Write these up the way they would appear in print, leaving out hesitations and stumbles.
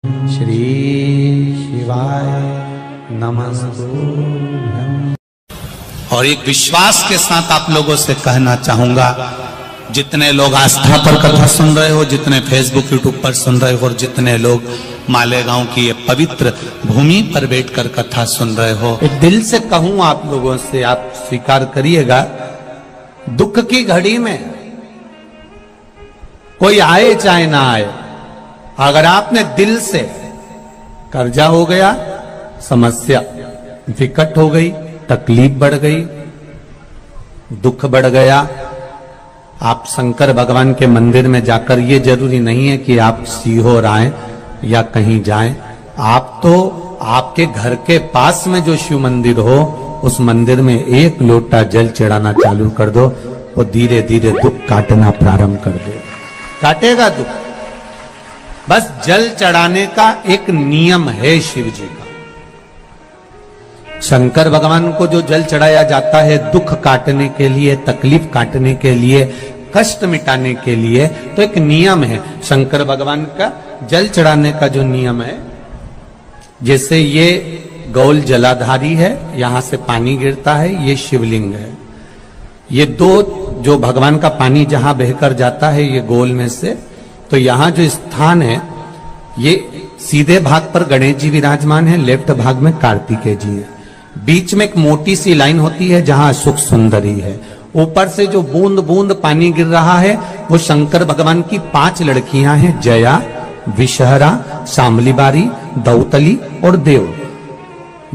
श्री शिवाय नमस्तुभ्यं। और एक विश्वास के साथ आप लोगों से कहना चाहूंगा, जितने लोग आस्था पर कथा सुन रहे हो, जितने फेसबुक यूट्यूब पर सुन रहे हो, और जितने लोग मालेगांव की ये पवित्र भूमि पर बैठकर कथा सुन रहे हो, एक दिल से कहूं आप लोगों से, आप स्वीकार करिएगा, दुख की घड़ी में कोई आए चाहे ना आए, अगर आपने दिल से, कर्जा हो गया, समस्या विकट हो गई, तकलीफ बढ़ गई, दुख बढ़ गया, आप शंकर भगवान के मंदिर में जाकर, ये जरूरी नहीं है कि आप सीहोर आए या कहीं जाएं, आप तो आपके घर के पास में जो शिव मंदिर हो, उस मंदिर में एक लोटा जल चढ़ाना चालू कर दो, वो धीरे धीरे दुख काटना प्रारंभ कर दे, काटेगा दुख। बस जल चढ़ाने का एक नियम है शिव जी का। शंकर भगवान को जो जल चढ़ाया जाता है दुख काटने के लिए, तकलीफ काटने के लिए, कष्ट मिटाने के लिए, तो एक नियम है शंकर भगवान का जल चढ़ाने का जो नियम है। जैसे ये गौल जलाधारी है, यहां से पानी गिरता है, ये शिवलिंग है। ये दो जो भगवान का पानी जहां बहकर जाता है ये गोल में से, तो यहां जो स्थान है, ये सीधे भाग पर गणेश जी विराजमान है, लेफ्ट भाग में कार्तिकेय जी है, बीच में एक मोटी सी लाइन होती है जहां अशोक सुंदरी है, ऊपर से जो बूंद बूंद पानी गिर रहा है वो शंकर भगवान की 5 लड़कियां हैं, जया, विषहरा, शामलीबारी, दौतली और देव।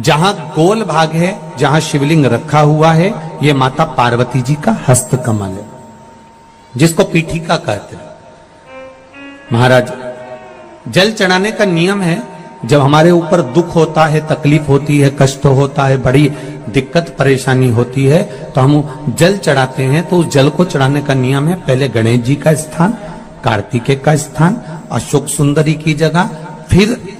जहां गोल भाग है, जहां शिवलिंग रखा हुआ है, ये माता पार्वती जी का हस्त कमल है, जिसको पीठिका कहते हैं। महाराज, जल चढ़ाने का नियम है, जब हमारे ऊपर दुख होता है, तकलीफ होती है, कष्ट होता है, बड़ी दिक्कत परेशानी होती है, तो हम जल चढ़ाते हैं। तो उस जल को चढ़ाने का नियम है, पहले गणेश जी का स्थान, कार्तिकेय का स्थान, अशोक सुंदरी की जगह, फिर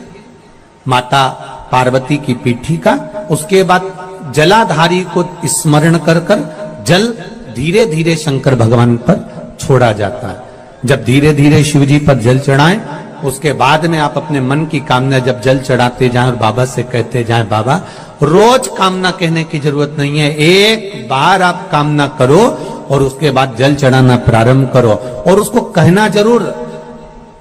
माता पार्वती की पीठिका, उसके बाद जलाधारी को स्मरण कर कर जल धीरे धीरे शंकर भगवान पर छोड़ा जाता है। जब धीरे धीरे शिव जी पर जल चढ़ाएं, उसके बाद में आप अपने मन की कामना जब जल चढ़ाते जाएं और बाबा से कहते जाएं, बाबा रोज कामना कहने की जरूरत नहीं है, एक बार आप कामना करो और उसके बाद जल चढ़ाना प्रारंभ करो, और उसको कहना जरूर,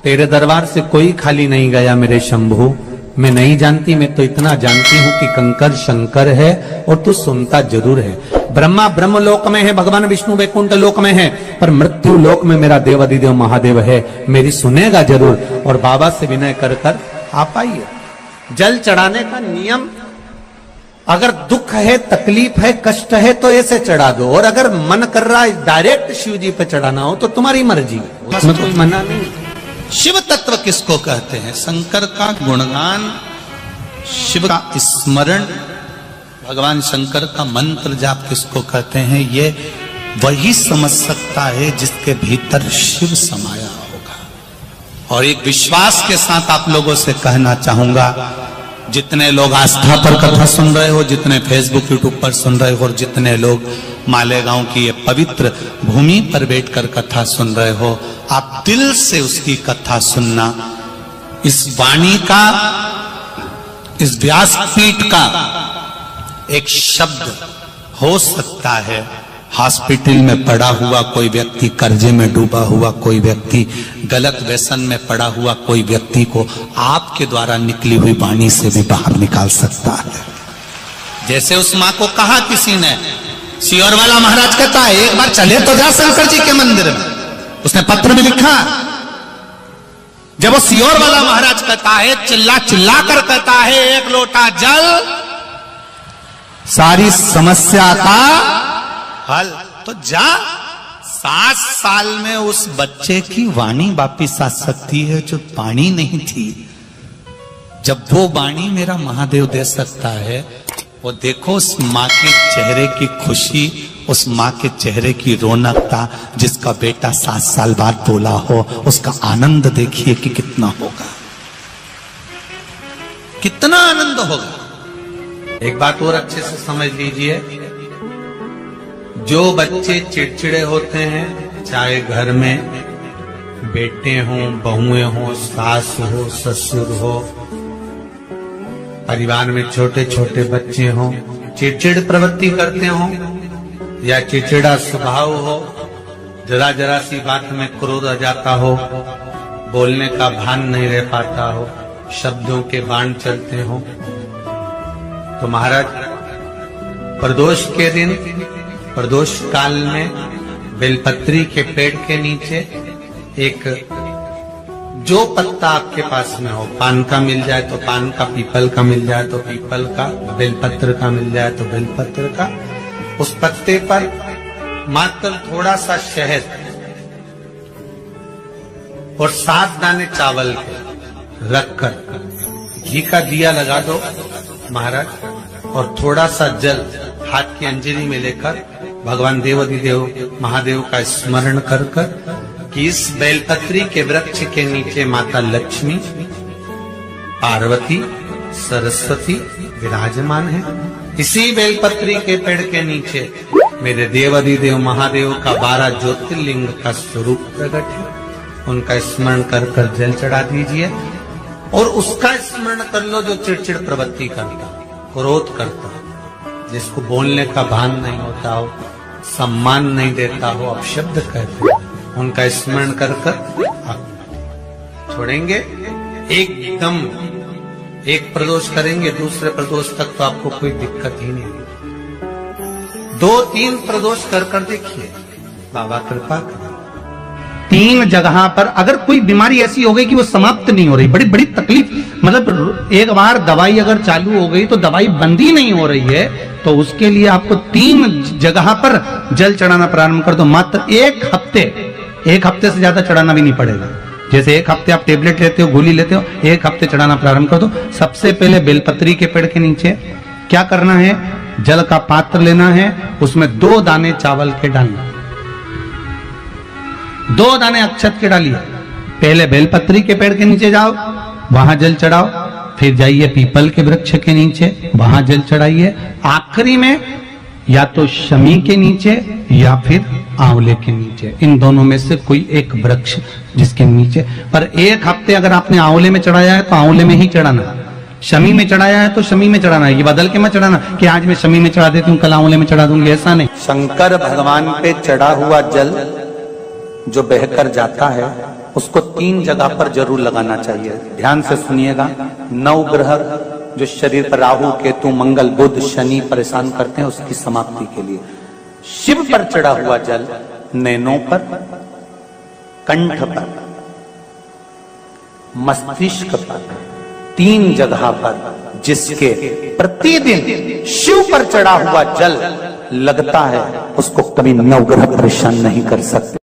तेरे दरबार से कोई खाली नहीं गया मेरे शंभू, मैं नहीं जानती, मैं तो इतना जानती हूं कि कंकर शंकर है और तू सुनता जरूर है। ब्रह्मा ब्रह्म लोक में है, भगवान विष्णु वैकुंठ लोक में है, पर मृत्यु लोक में मेरा देवाधिदेव महादेव है, मेरी सुनेगा जरूर। और बाबा से विनय कर कर आप आइए। जल चढ़ाने का नियम, अगर दुख है, तकलीफ है, कष्ट है, तो ऐसे चढ़ा दो, और अगर मन कर रहा है डायरेक्ट शिव जी पे चढ़ाना हो तो तुम्हारी मर्जी, उसमें कोई मना नहीं। शिव तत्व किसको कहते हैं? शंकर का गुणगान, शिव का स्मरण, भगवान शंकर का मंत्र जाप किसको कहते हैं? ये वही समझ सकता है जिसके भीतर शिव समाया होगा। और एक विश्वास के साथ आप लोगों से कहना चाहूंगा, जितने लोग आस्था पर कथा सुन रहे हो, जितने फेसबुक यूट्यूब पर सुन रहे हो, और जितने लोग मालेगांव की ये पवित्र भूमि पर बैठकर कथा सुन रहे हो, आप दिल से उसकी कथा सुनना। इस वाणी का, इस व्यासपीठ का एक शब्द हो सकता है, हॉस्पिटल में पड़ा हुआ कोई व्यक्ति, कर्जे में डूबा हुआ कोई व्यक्ति, गलत व्यसन में पड़ा हुआ कोई व्यक्ति को आपके द्वारा निकली हुई वाणी से भी बाहर निकाल सकता है। जैसे उस मां को कहा किसी ने, सीहोर वाला महाराज कहता है एक बार चले तो जा शंकर जी के मंदिर में, उसने पत्र भी लिखा। जब वो सीहोर वाला महाराज कहता है, चिल्ला चिल्ला कर कहता है, एक लोटा जल सारी समस्या का हल, तो जा। 7 साल में उस बच्चे की वाणी वापिस आ सकती है जो वाणी नहीं थी। जब वो वाणी मेरा महादेव दे सकता है, वो देखो उस माँ के चेहरे की खुशी, उस माँ के चेहरे की रौनकता, जिसका बेटा 7 साल बाद बोला हो, उसका आनंद देखिए कि कितना होगा, कितना आनंद होगा। एक बात और अच्छे से समझ लीजिए, जो बच्चे चिड़चिड़े होते हैं, चाहे घर में बेटे हों, बहुएं हों, सास हो, ससुर हो, परिवार में छोटे छोटे बच्चे हों, चिड़चिड़ प्रवृत्ति करते हों या चिड़चिड़ा स्वभाव हो, जरा जरा सी बात में क्रोध आ जाता हो, बोलने का भान नहीं रह पाता हो, शब्दों के बाण चलते हो, तो महाराज प्रदोष के दिन, प्रदोष काल में बेलपत्री के पेड़ के नीचे एक जो पत्ता आपके पास में हो, पान का मिल जाए तो पान का, पीपल का मिल जाए तो पीपल का, बेलपत्र का मिल जाए तो बेलपत्र का, उस पत्ते पर मात्र थोड़ा सा शहद और 7 दाने चावल के रखकर घी का दिया लगा दो महाराज, और थोड़ा सा जल हाथ की अंजलि में लेकर भगवान देवाधिदेव महादेव का स्मरण कर कि इस बेलपत्री के वृक्ष के नीचे माता लक्ष्मी, पार्वती, सरस्वती विराजमान है। इसी बेलपत्री के पेड़ के नीचे मेरे देवाधिदेव महादेव का 12 ज्योतिर्लिंग का स्वरूप प्रकट है। उनका स्मरण कर जल चढ़ा दीजिए और उसका स्मरण कर लो जो चिड़चिड़ प्रवृत्ति करता, क्रोध करता, जिसको बोलने का भान नहीं होता हो, सम्मान नहीं देता हो, अपशब्द कहते हो, उनका स्मरण कर आप छोड़ेंगे। एकदम एक प्रदोष करेंगे, दूसरे प्रदोष तक तो आपको कोई दिक्कत ही नहीं। 2-3 प्रदोष कर देखिए, बाबा कृपा करें। 3 जगह पर अगर कोई बीमारी ऐसी हो गई कि वो समाप्त नहीं हो रही, बड़ी बड़ी तकलीफ, मतलब एक बार दवाई अगर चालू हो गई तो दवाई बंद ही नहीं हो रही है, तो उसके लिए आपको 3 जगह पर जल चढ़ाना प्रारंभ कर दो। मात्र 1 हफ्ते से ज्यादा चढ़ाना भी नहीं पड़ेगा। जैसे 1 हफ्ते आप टेबलेट लेते हो, गोली लेते हो, 1 हफ्ते चढ़ाना प्रारंभ कर दो। सबसे पहले बेलपत्री के पेड़ के नीचे क्या करना है, जल का पात्र लेना है, उसमें 2 दाने चावल के डालना, 2 दाने अक्षत के डालिए। पहले बेलपत्री के पेड़ के नीचे जाओ, वहां जल चढ़ाओ, फिर जाइए पीपल के वृक्ष के नीचे, वहां जल चढ़ाइए। आखिरी में या तो शमी के नीचे या फिर आंवले के नीचे, इन दोनों में से कोई एक वृक्ष जिसके नीचे। पर 1 हफ्ते अगर आपने आंवले में चढ़ाया है तो आंवले में ही चढ़ाना, शमी में चढ़ाया है तो शमी में चढ़ाना है। ये बदल के मत चढ़ाना कि आज मैं शमी में चढ़ा देती हूँ, कल आंवले में चढ़ा दूंगी, ऐसा नहीं। शंकर भगवान पे चढ़ा हुआ जल जो बहकर जाता है उसको 3 जगह पर जरूर लगाना चाहिए। ध्यान से सुनिएगा। 9 ग्रह जो शरीर पर राहु, केतु, मंगल, बुध, शनि परेशान करते हैं, उसकी समाप्ति के लिए शिव पर चढ़ा हुआ जल नैनों पर, कंठ पर, मस्तिष्क पर, 3 जगह पर जिसके प्रतिदिन शिव पर चढ़ा हुआ जल लगता है, उसको कभी 9 ग्रह परेशान नहीं कर सकते।